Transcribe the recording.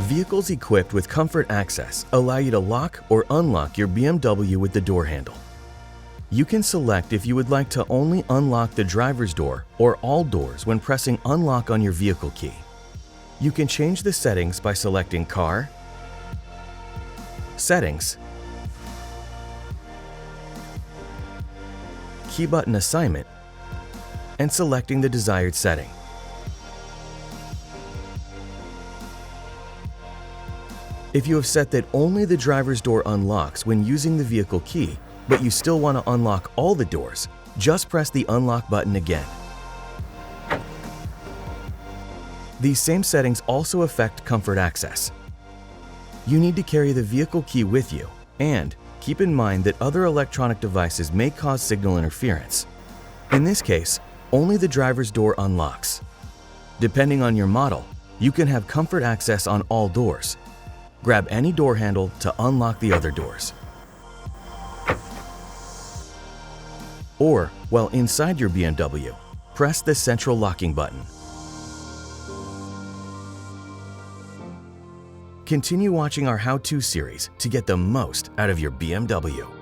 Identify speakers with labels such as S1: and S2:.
S1: Vehicles equipped with comfort access allow you to lock or unlock your BMW with the door handle. You can select if you would like to only unlock the driver's door or all doors when pressing unlock on your vehicle key. You can change the settings by selecting Car, Settings, Key button assignment, and selecting the desired setting. If you have set that only the driver's door unlocks when using the vehicle key, but you still want to unlock all the doors, just press the unlock button again. These same settings also affect comfort access. You need to carry the vehicle key with you, and keep in mind that other electronic devices may cause signal interference. In this case, only the driver's door unlocks. Depending on your model, you can have comfort access on all doors. Grab any door handle to unlock the other doors. Or, while inside your BMW, press the central locking button. Continue watching our how-to series to get the most out of your BMW.